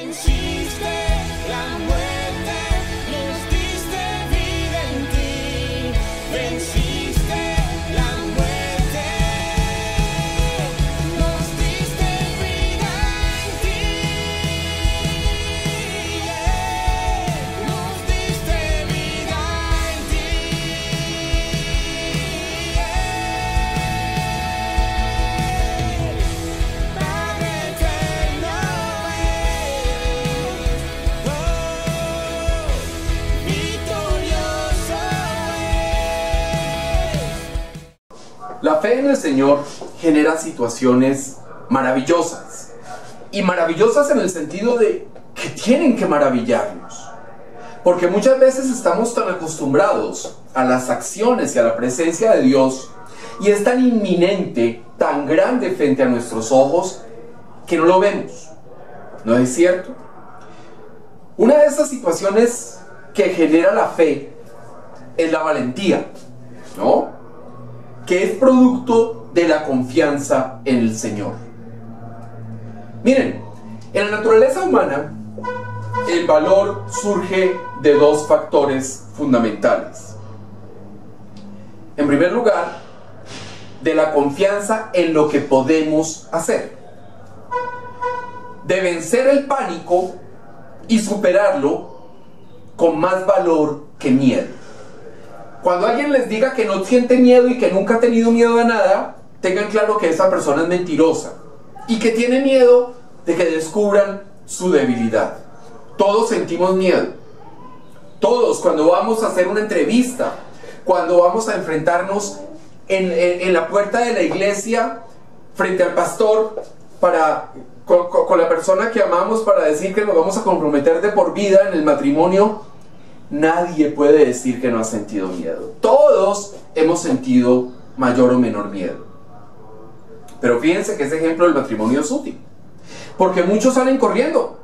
Venciste la muerte, nos diste vida en ti. Venciste la muerte, nos diste vida en ti. Nos diste vida en ti. Padre eterno victorioso La fe en el Señor genera situaciones maravillosas. Y maravillosas en el sentido de que tienen que maravillarnos. Porque muchas veces estamos tan acostumbrados a las acciones y a la presencia de Dios, y es tan inminente, tan grande frente a nuestros ojos, que no lo vemos. ¿No es cierto? Una de esas situaciones que genera la fe es la valentía, ¿no? Que es producto de la confianza en el Señor. Miren, en la naturaleza humana, el valor surge de dos factores fundamentales. En primer lugar, de la confianza en lo que podemos hacer. De vencer el pánico y superarlo con más valor que miedo. Cuando alguien les diga que no siente miedo y que nunca ha tenido miedo a nada, tengan claro que esa persona es mentirosa y que tiene miedo de que descubran su debilidad. Todos sentimos miedo. Todos, cuando vamos a hacer una entrevista, cuando vamos a enfrentarnos en la puerta de la iglesia frente al pastor con la persona que amamos para decir que nos vamos a comprometer de por vida en el matrimonio, nadie puede decir que no ha sentido miedo. Todos hemos sentido mayor o menor miedo. Pero fíjense que ese ejemplo del matrimonio es útil, porque muchos salen corriendo.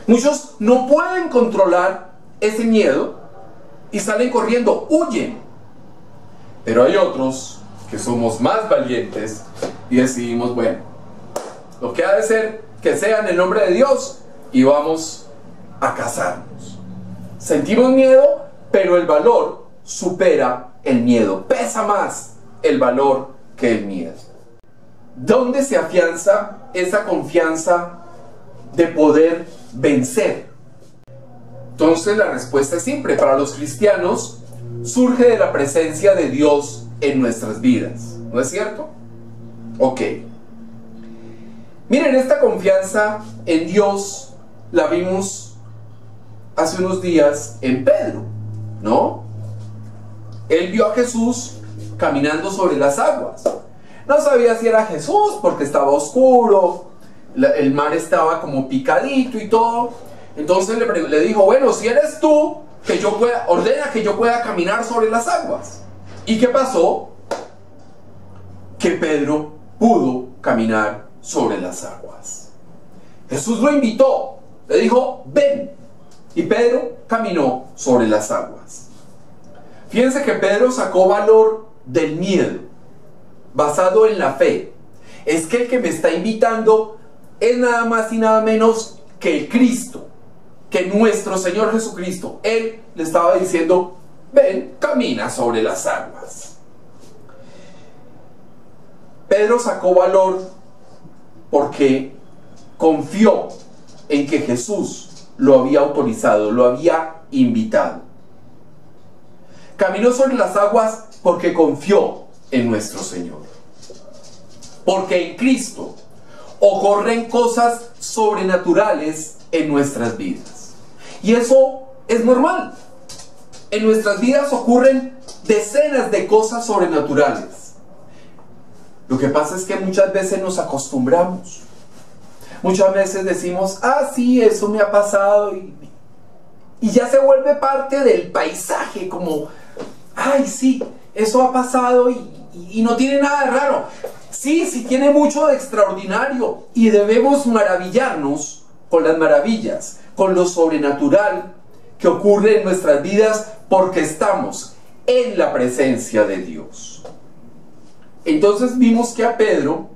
Muchos no pueden controlar ese miedo y salen corriendo, huyen. Pero hay otros que somos más valientes y decidimos, bueno, lo que ha de ser, que sea en el nombre de Dios, y vamos a casarnos. Sentimos miedo, pero el valor supera el miedo. Pesa más el valor que el miedo. ¿Dónde se afianza esa confianza de poder vencer? Entonces la respuesta es simple. Para los cristianos surge de la presencia de Dios en nuestras vidas. ¿No es cierto? Ok. Miren, esta confianza en Dios la vimos hace unos días en Pedro, ¿no? Él vio a Jesús caminando sobre las aguas. No sabía si era Jesús porque estaba oscuro, el mar estaba como picadito y todo. Entonces le dijo, bueno, si eres tú, ordena que yo pueda caminar sobre las aguas. ¿Y qué pasó? Que Pedro pudo caminar sobre las aguas. Jesús lo invitó, le dijo, ven. Y Pedro caminó sobre las aguas. Fíjense que Pedro sacó valor del miedo, basado en la fe. Es que el que me está invitando es nada más y nada menos que el Cristo, que nuestro Señor Jesucristo. Él le estaba diciendo, ven, camina sobre las aguas. Pedro sacó valor porque confió en que Jesús lo había autorizado, lo había invitado. Caminó sobre las aguas porque confió en nuestro Señor. Porque en Cristo ocurren cosas sobrenaturales en nuestras vidas. Y eso es normal. En nuestras vidas ocurren decenas de cosas sobrenaturales. Lo que pasa es que muchas veces nos acostumbramos. Muchas veces decimos, ah, sí, eso me ha pasado. Y ya se vuelve parte del paisaje, como, ay, sí, eso ha pasado y no tiene nada de raro. Sí, sí tiene mucho de extraordinario. Y debemos maravillarnos con las maravillas, con lo sobrenatural que ocurre en nuestras vidas, porque estamos en la presencia de Dios. Entonces vimos que a Pedro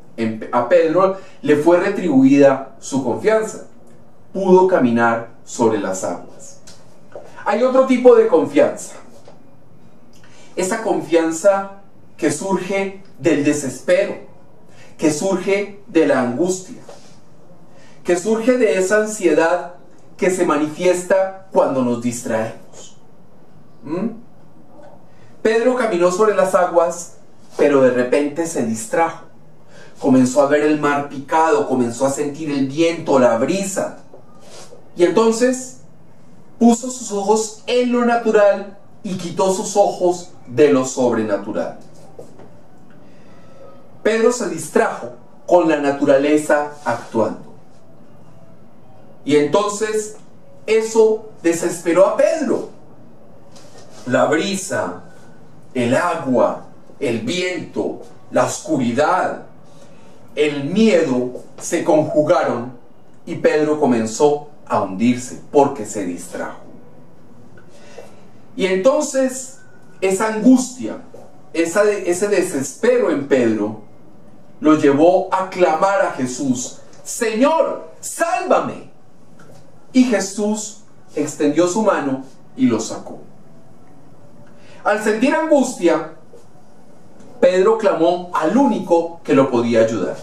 le fue retribuida su confianza. pudo caminar sobre las aguas. Hay otro tipo de confianza. Esa confianza que surge del desespero, que surge de la angustia, que surge de esa ansiedad que se manifiesta cuando nos distraemos. Pedro caminó sobre las aguas, pero de repente se distrajo. Comenzó a ver el mar picado, comenzó a sentir el viento, la brisa. Y entonces puso sus ojos en lo natural y quitó sus ojos de lo sobrenatural. Pedro se distrajo con la naturaleza actuando. Y entonces eso desesperó a Pedro. La brisa, el agua, el viento, la oscuridad, el miedo se conjugaron y Pedro comenzó a hundirse porque se distrajo. Y entonces esa angustia, ese desespero en Pedro lo llevó a clamar a Jesús: Señor, sálvame. Y Jesús extendió su mano y lo sacó. Al sentir angustia, Pedro clamó al único que lo podía ayudar.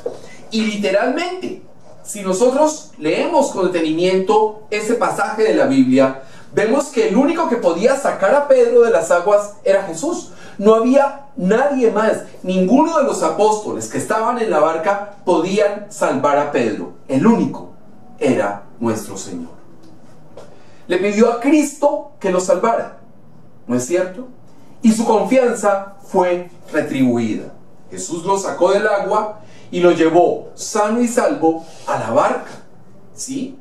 Y literalmente, si nosotros leemos con detenimiento ese pasaje de la Biblia, vemos que el único que podía sacar a Pedro de las aguas era Jesús. No había nadie más. Ninguno de los apóstoles que estaban en la barca podían salvar a Pedro. El único era nuestro Señor. Le pidió a Cristo que lo salvara, ¿no es cierto? Y su confianza fue retribuida. Jesús lo sacó del agua y lo llevó sano y salvo a la barca. ¿Sí?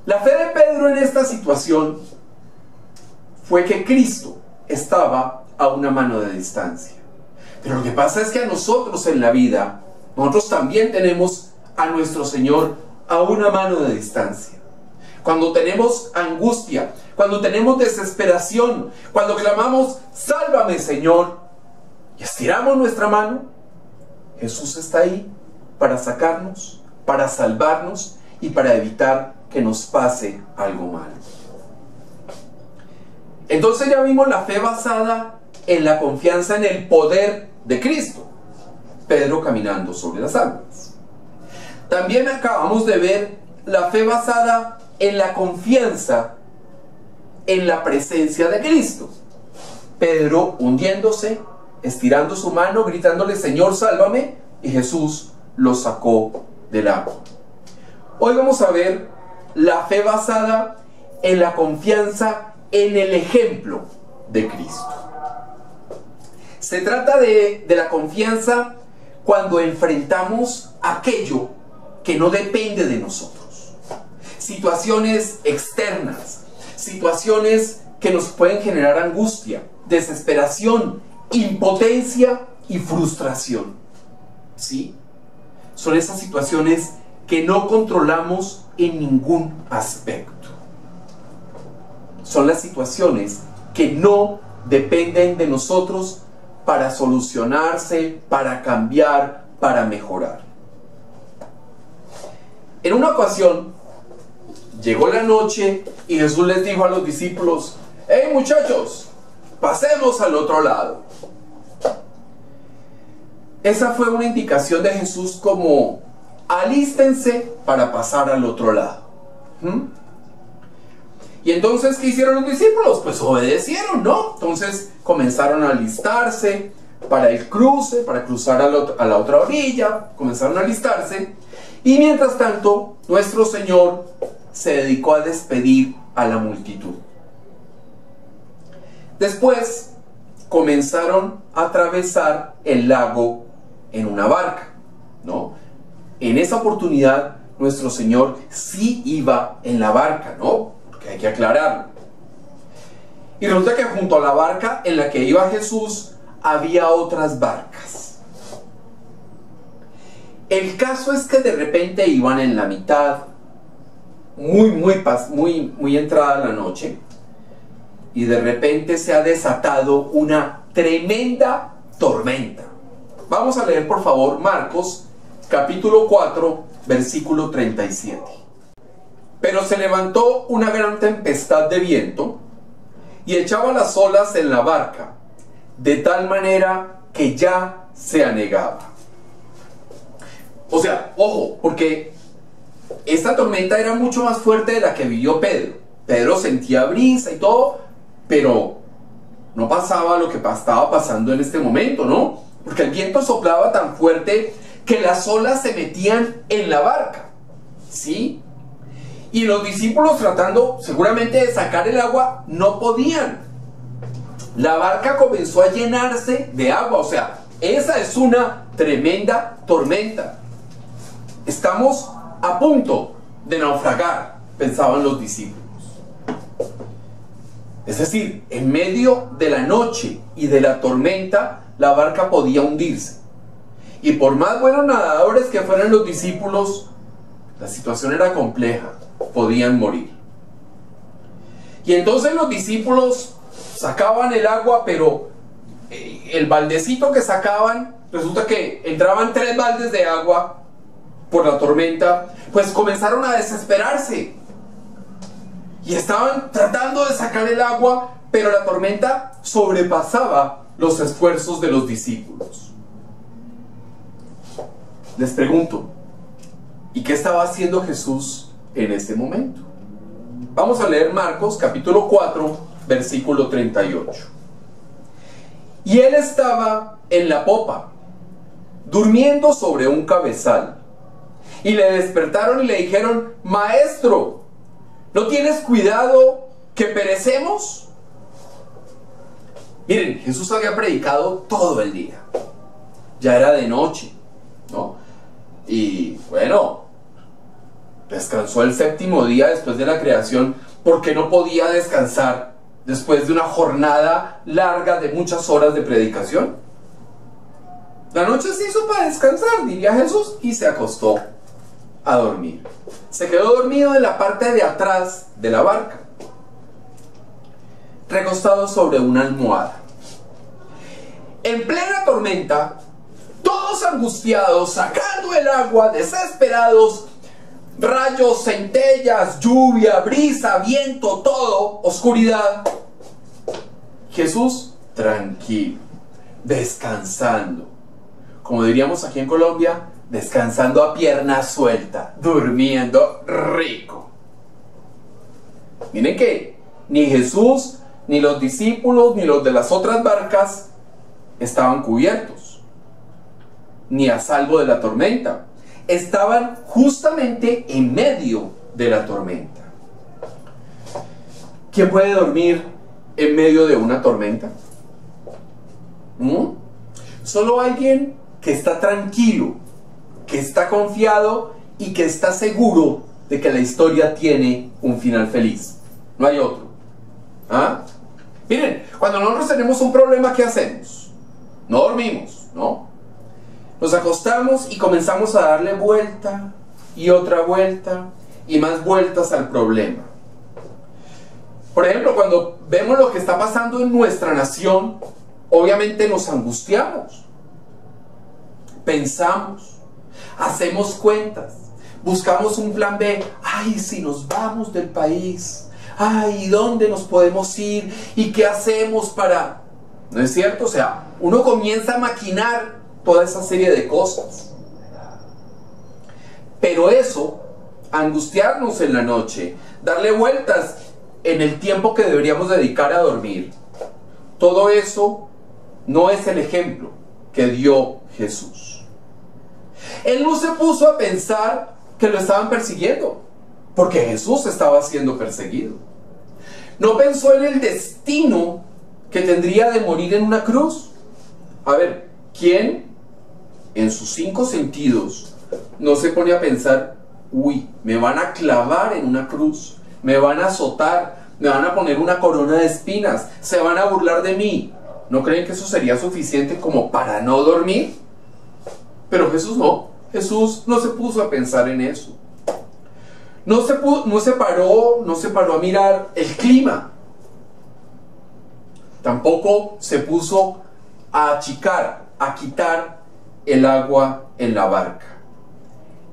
La fe de Pedro en esta situación fue que Cristo estaba a una mano de distancia. Pero lo que pasa es que a nosotros en la vida, nosotros también tenemos a nuestro Señor a una mano de distancia. Cuando tenemos angustia, cuando tenemos desesperación, cuando clamamos: sálvame, Señor, y estiramos nuestra mano, Jesús está ahí para sacarnos, para salvarnos y para evitar que nos pase algo malo. Entonces ya vimos la fe basada en la confianza en el poder de Cristo. Pedro caminando sobre las aguas. También acabamos de ver la fe basada en la confianza en la presencia de Cristo. Pedro hundiéndose, estirando su mano, gritándole: Señor, sálvame, y Jesús lo sacó del agua. Hoy vamos a ver la fe basada en la confianza en el ejemplo de Cristo. Se trata de la confianza cuando enfrentamos aquello que no depende de nosotros. Situaciones externas, situaciones que nos pueden generar angustia, desesperación, impotencia y frustración. ¿Sí? Son esas situaciones que no controlamos en ningún aspecto. Son las situaciones que no dependen de nosotros para solucionarse, para cambiar, para mejorar. En una ocasión, llegó la noche y Jesús les dijo a los discípulos: ¡Hey, muchachos! Pasemos al otro lado. Esa fue una indicación de Jesús como: alístense para pasar al otro lado. Y entonces, ¿qué hicieron los discípulos? Pues obedecieron, ¿no? Entonces comenzaron a alistarse para el cruce, para cruzar a la otra orilla. Comenzaron a alistarse. Y mientras tanto, nuestro Señor se dedicó a despedir a la multitud. Después comenzaron a atravesar el lago en una barca, ¿no? En esa oportunidad nuestro Señor sí iba en la barca, ¿no? Porque hay que aclararlo. Y resulta que junto a la barca en la que iba Jesús había otras barcas. El caso es que de repente iban en la mitad, muy entrada la noche, y de repente se ha desatado una tremenda tormenta. Vamos a leer, por favor, Marcos capítulo 4 versículo 37. Pero se levantó una gran tempestad de viento y echaba las olas en la barca, de tal manera que ya se anegaba. O sea, ojo, porque esta tormenta era mucho más fuerte de la que vivió Pedro. Pedro sentía brisa y todo, pero no pasaba lo que estaba pasando en este momento, ¿no? Porque el viento soplaba tan fuerte que las olas se metían en la barca, ¿sí? Y los discípulos, tratando seguramente de sacar el agua, no podían. La barca comenzó a llenarse de agua. O sea, esa es una tremenda tormenta. Estamos a punto de naufragar, pensaban los discípulos. Es decir, en medio de la noche y de la tormenta, la barca podía hundirse. Y por más buenos nadadores que fueran los discípulos, la situación era compleja. Podían morir. Y entonces los discípulos sacaban el agua, pero el baldecito que sacaban, resulta que entraban 3 baldes de agua por la tormenta, pues comenzaron a desesperarse. Y estaban tratando de sacar el agua, pero la tormenta sobrepasaba los esfuerzos de los discípulos. Les pregunto, ¿y qué estaba haciendo Jesús en este momento? Vamos a leer Marcos capítulo 4, versículo 38. Y él estaba en la popa, durmiendo sobre un cabezal. Y le despertaron y le dijeron: Maestro, ¿no tienes cuidado que perecemos? Miren, Jesús había predicado todo el día. Ya era de noche, ¿no? Y bueno, descansó el 7º día después de la creación, porque no podía descansar después de una jornada larga de muchas horas de predicación. La noche se hizo para descansar, diría Jesús, y se acostó a dormir. Se quedó dormido en la parte de atrás de la barca, recostado sobre una almohada. En plena tormenta, todos angustiados, sacando el agua, desesperados, rayos, centellas, lluvia, brisa, viento, todo, oscuridad. Jesús tranquilo, descansando. Como diríamos aquí en Colombia, descansando a pierna suelta, durmiendo rico. Miren que ni Jesús, ni los discípulos, ni los de las otras barcas estaban cubiertos, ni a salvo de la tormenta. Estaban justamente en medio de la tormenta. ¿Quién puede dormir en medio de una tormenta? Solo alguien que está tranquilo, que está confiado y que está seguro de que la historia tiene un final feliz. No hay otro. ¿Ah? Miren, cuando nosotros tenemos un problema, ¿qué hacemos? No dormimos, ¿no? Nos acostamos y comenzamos a darle vuelta y otra vuelta y más vueltas al problema. Por ejemplo, cuando vemos lo que está pasando en nuestra nación, obviamente nos angustiamos, pensamos, hacemos cuentas, buscamos un plan B. Ay, si nos vamos del país, ay, ¿dónde nos podemos ir? ¿Y qué hacemos para...? ¿No es cierto? O sea, uno comienza a maquinar toda esa serie de cosas. Pero eso, angustiarnos en la noche, darle vueltas en el tiempo que deberíamos dedicar a dormir, todo eso no es el ejemplo que dio Jesús. Él no se puso a pensar que lo estaban persiguiendo, porque Jesús estaba siendo perseguido. No pensó en el destino que tendría de morir en una cruz. A ver, ¿quién en sus 5 sentidos no se pone a pensar: uy, me van a clavar en una cruz, me van a azotar, me van a poner una corona de espinas, se van a burlar de mí? ¿No creen que eso sería suficiente como para no dormir? Pero Jesús no. Jesús no se puso a pensar en eso. No se paró a mirar el clima. Tampoco se puso a achicar, a quitar el agua en la barca.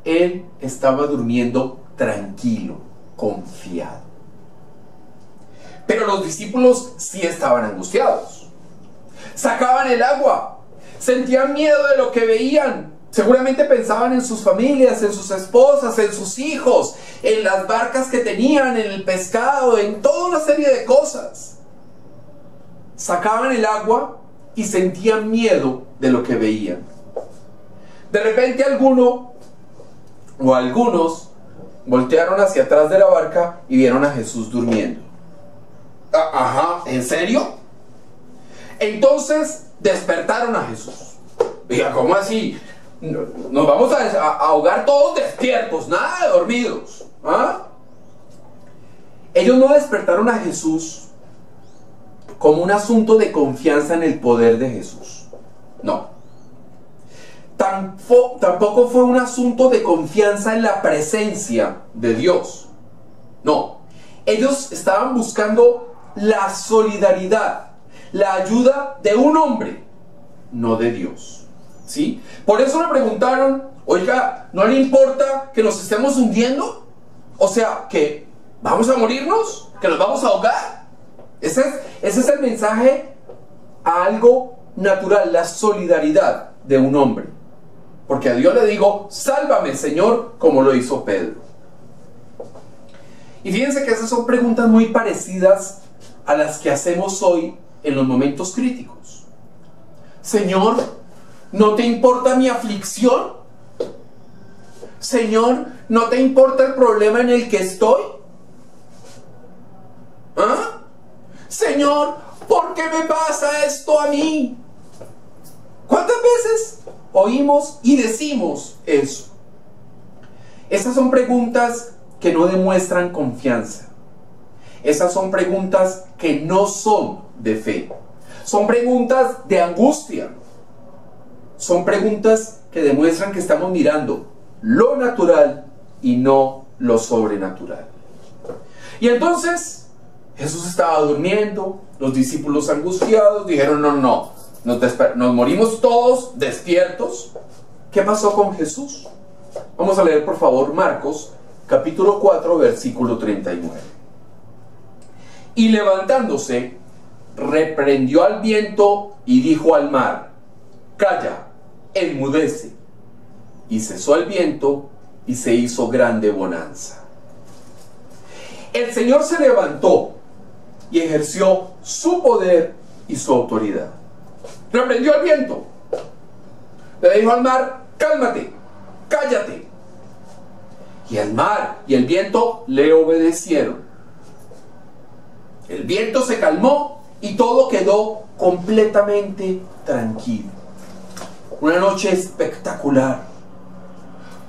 Él estaba durmiendo tranquilo, confiado. Pero los discípulos sí estaban angustiados. Sacaban el agua, sentían miedo de lo que veían. Seguramente pensaban en sus familias, en sus esposas, en sus hijos, en las barcas que tenían, en el pescado, en toda una serie de cosas. Sacaban el agua y sentían miedo de lo que veían. De repente algunos voltearon hacia atrás de la barca y vieron a Jesús durmiendo. Ajá, ¿en serio? Entonces despertaron a Jesús. Diga, ¿cómo así? Nos vamos a ahogar todos despiertos, nada de dormidos. ¿Ah? Ellos no despertaron a Jesús como un asunto de confianza en el poder de Jesús. No. Tampoco fue un asunto de confianza en la presencia de Dios. No. Ellos estaban buscando la solidaridad, la ayuda de un hombre, no de Dios. ¿Sí? Por eso le preguntaron, oiga, ¿no le importa que nos estemos hundiendo? O sea, ¿que vamos a morirnos? ¿Que nos vamos a ahogar? Ese es el mensaje a algo natural, la solidaridad de un hombre. Porque a Dios le digo, sálvame, Señor, como lo hizo Pedro. Y fíjense que esas son preguntas muy parecidas a las que hacemos hoy en los momentos críticos. Señor, ¿no te importa mi aflicción? Señor, ¿no te importa el problema en el que estoy? ¿Ah? Señor, ¿por qué me pasa esto a mí? ¿Cuántas veces oímos y decimos eso? Esas son preguntas que no demuestran confianza. Esas son preguntas que no son de fe. Son preguntas de angustia. Son preguntas que demuestran que estamos mirando lo natural y no lo sobrenatural. Y entonces Jesús estaba durmiendo, los discípulos angustiados dijeron, no, nos morimos todos despiertos. ¿Qué pasó con Jesús? Vamos a leer por favor Marcos capítulo 4 versículo 39. Y levantándose, reprendió al viento y dijo al mar, calla, enmudece. Y cesó el viento y se hizo grande bonanza. El Señor se levantó y ejerció su poder y su autoridad. Reprendió al viento. Le dijo al mar, cálmate, cállate. Y el mar y el viento le obedecieron. El viento se calmó y todo quedó completamente tranquilo. Una noche espectacular.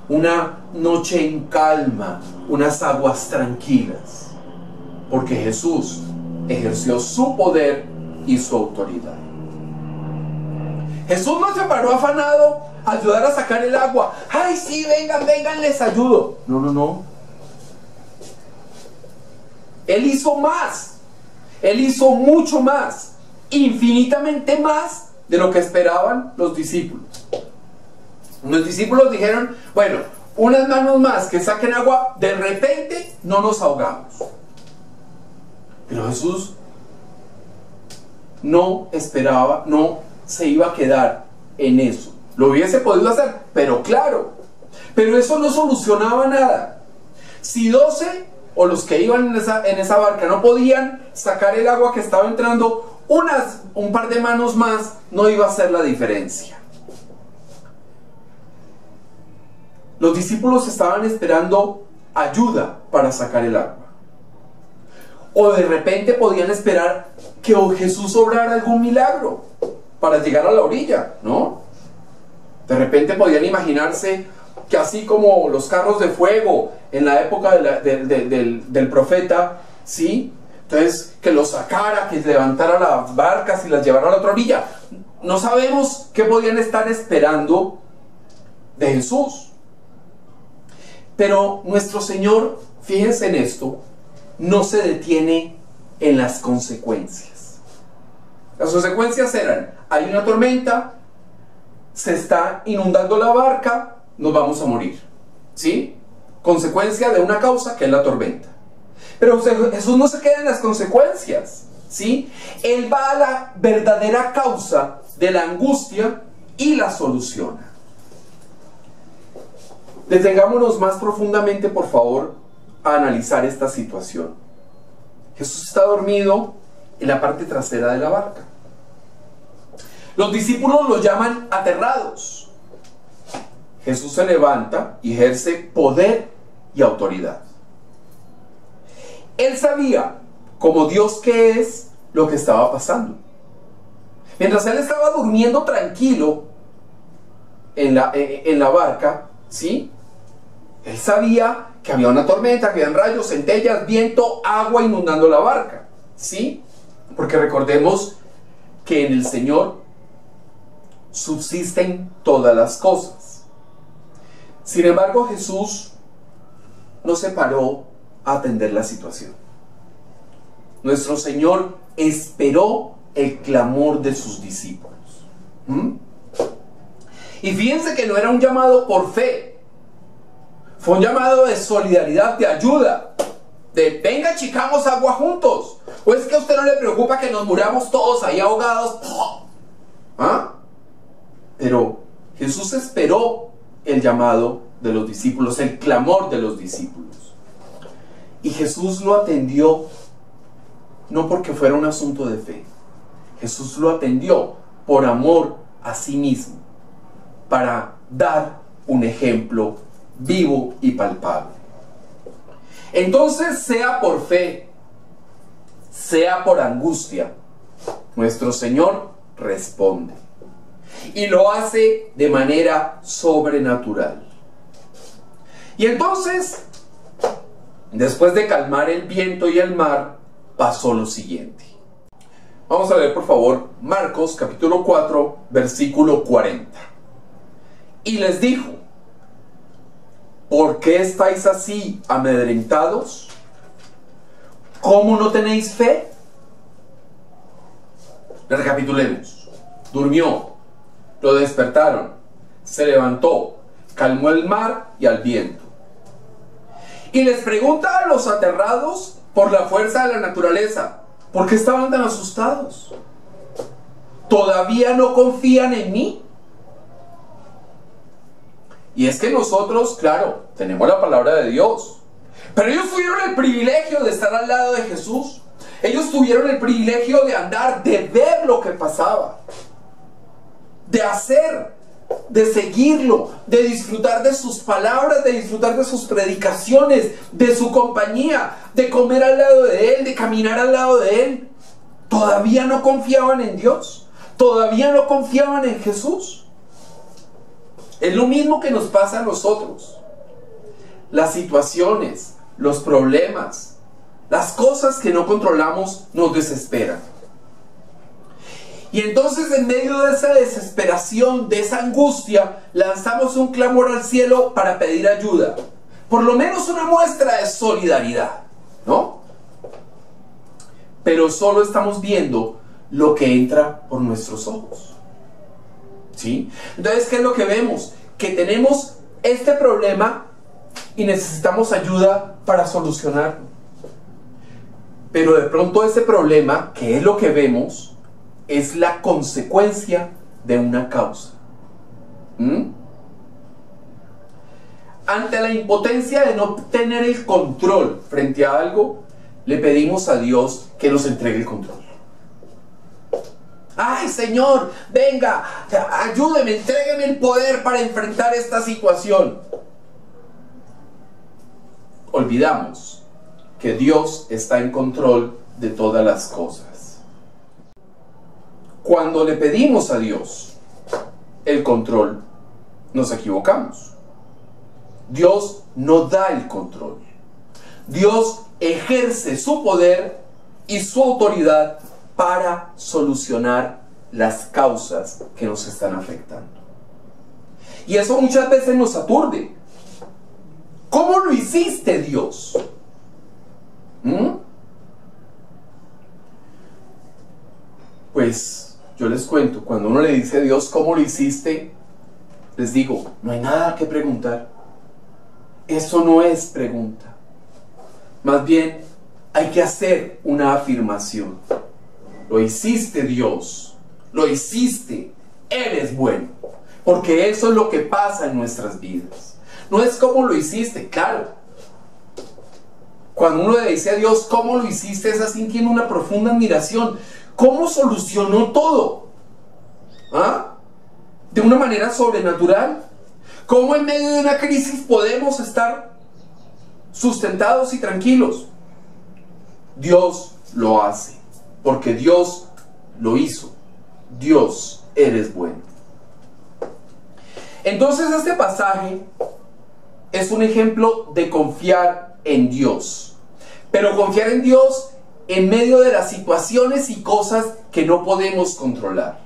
Una noche en calma, unas aguas tranquilas. Porque Jesús ejerció su poder y su autoridad. Jesús no se paró afanado a ayudar a sacar el agua. ¡Ay, sí, vengan, les ayudo! No. Él hizo más. Él hizo mucho más. Infinitamente más de lo que esperaban los discípulos. Los discípulos dijeron, bueno, unas manos más que saquen agua, de repente no nos ahogamos. Pero Jesús no esperaba, no se iba a quedar en eso. Lo hubiese podido hacer, pero claro, pero eso no solucionaba nada. Si 12 o los que iban en esa barca no podían sacar el agua que estaba entrando, un par de manos más no iba a hacer la diferencia. Los discípulos estaban esperando ayuda para sacar el agua. O de repente podían esperar que Jesús obrara algún milagro para llegar a la orilla, ¿no? De repente podían imaginarse que así como los carros de fuego en la época del profeta, ¿sí? Entonces, que los sacara, que levantara las barcas y las llevara a la otra orilla. No sabemos qué podían estar esperando de Jesús. Pero nuestro Señor, fíjense en esto, no se detiene en las consecuencias. Las consecuencias eran, hay una tormenta, se está inundando la barca, nos vamos a morir. ¿Sí? Consecuencia de una causa que es la tormenta. Pero Jesús no se queda en las consecuencias, ¿sí? Él va a la verdadera causa de la angustia y la soluciona. Detengámonos más profundamente, por favor, a analizar esta situación. Jesús está dormido en la parte trasera de la barca. Los discípulos lo llaman aterrados. Jesús se levanta y ejerce poder y autoridad. Él sabía, como Dios que es, lo que estaba pasando. Mientras él estaba durmiendo tranquilo en la barca, ¿sí? Él sabía que había una tormenta, que habían rayos, centellas, viento, agua inundando la barca, ¿sí? Porque recordemos que en el Señor subsisten todas las cosas. Sin embargo, Jesús no se paró a atender la situación. Nuestro Señor esperó el clamor de sus discípulos. Y fíjense que no era un llamado por fe. Fue un llamado de solidaridad, de ayuda. De venga, chicamos agua juntos. ¿O es que a usted no le preocupa que nos muramos todos ahí ahogados? ¿Ah? Pero Jesús esperó el llamado de los discípulos, el clamor de los discípulos. Y Jesús lo atendió no porque fuera un asunto de fe. Jesús lo atendió por amor a sí mismo, para dar un ejemplo vivo y palpable. Entonces, sea por fe, sea por angustia, nuestro Señor responde. Y lo hace de manera sobrenatural. Y entonces, después de calmar el viento y el mar, pasó lo siguiente. Vamos a leer, por favor, Marcos capítulo 4, versículo 40. Y les dijo: ¿por qué estáis así amedrentados? ¿Cómo no tenéis fe? Recapitulemos. Durmió, lo despertaron, se levantó, calmó el mar y al viento. Y les pregunta a los aterrados por la fuerza de la naturaleza: ¿por qué estaban tan asustados? ¿Todavía no confían en mí? Y es que nosotros, claro, tenemos la palabra de Dios, pero ellos tuvieron el privilegio de estar al lado de Jesús. Ellos tuvieron el privilegio de andar, de ver lo que pasaba, de hacer, de seguirlo, de disfrutar de sus palabras, de disfrutar de sus predicaciones, de su compañía, de comer al lado de Él, de caminar al lado de Él. ¿Todavía no confiaban en Dios? ¿Todavía no confiaban en Jesús? Es lo mismo que nos pasa a nosotros. Las situaciones, los problemas, las cosas que no controlamos nos desesperan. Y entonces, en medio de esa desesperación, de esa angustia, lanzamos un clamor al cielo para pedir ayuda. Por lo menos una muestra de solidaridad, ¿no? Pero solo estamos viendo lo que entra por nuestros ojos, ¿sí? Entonces, ¿qué es lo que vemos? Que tenemos este problema y necesitamos ayuda para solucionarlo. Pero de pronto ese problema, que es lo que vemos, es la consecuencia de una causa. Ante la impotencia de no tener el control frente a algo, le pedimos a Dios que nos entregue el control. ¡Ay, Señor! Venga, ayúdeme, entrégueme el poder para enfrentar esta situación. Olvidamos que Dios está en control de todas las cosas. Cuando le pedimos a Dios el control, nos equivocamos. Dios no da el control. Dios ejerce su poder y su autoridad para solucionar las causas que nos están afectando. Y eso muchas veces nos aturde. ¿Cómo lo hiciste, Dios? Pues yo les cuento, cuando uno le dice a Dios ¿cómo lo hiciste?, les digo, no hay nada que preguntar. Eso no es pregunta. Más bien, hay que hacer una afirmación. Lo hiciste, Dios. Lo hiciste. Eres bueno. Porque eso es lo que pasa en nuestras vidas. No es cómo lo hiciste, claro. Cuando uno le dice a Dios cómo lo hiciste, es sintiendo una profunda admiración. ¿Cómo solucionó todo? ¿Ah? De una manera sobrenatural. ¿Cómo en medio de una crisis podemos estar sustentados y tranquilos? Dios lo hace, porque Dios lo hizo. Dios, eres bueno. Entonces este pasaje es un ejemplo de confiar en Dios, pero confiar en Dios en medio de las situaciones y cosas que no podemos controlar.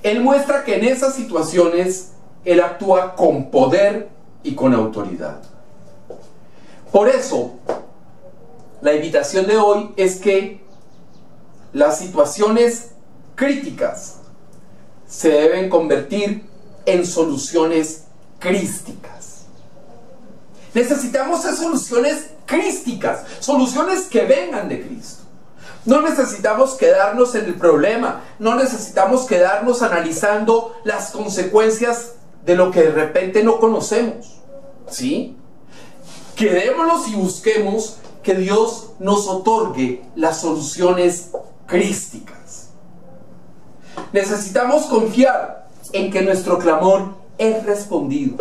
Él muestra que en esas situaciones Él actúa con poder y con autoridad. Por eso, la invitación de hoy es que las situaciones críticas se deben convertir en soluciones crísticas. Necesitamos esas soluciones crísticas, soluciones que vengan de Cristo. No necesitamos quedarnos en el problema, no necesitamos quedarnos analizando las consecuencias de lo que de repente no conocemos. ¿Sí? Quedémonos y busquemos que Dios nos otorgue las soluciones crísticas. Necesitamos confiar en que nuestro clamor es respondido.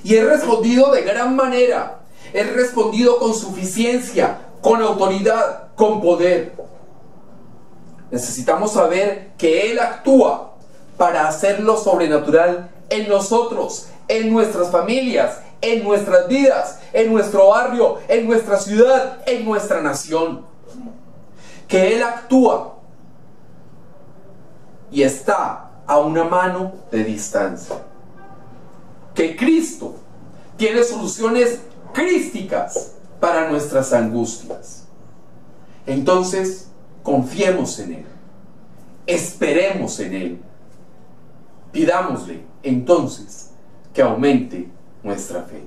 Y es respondido de gran manera. Es respondido con suficiencia, con autoridad, con poder. Necesitamos saber que Él actúa para hacer lo sobrenatural en nosotros, en nuestras familias, en nuestras vidas, en nuestro barrio, en nuestra ciudad, en nuestra nación. Que Él actúa y está a una mano de distancia. Que Cristo tiene soluciones crísticas para nuestras angustias. Entonces, confiemos en Él. Esperemos en Él. Pidámosle entonces que aumente nuestra fe.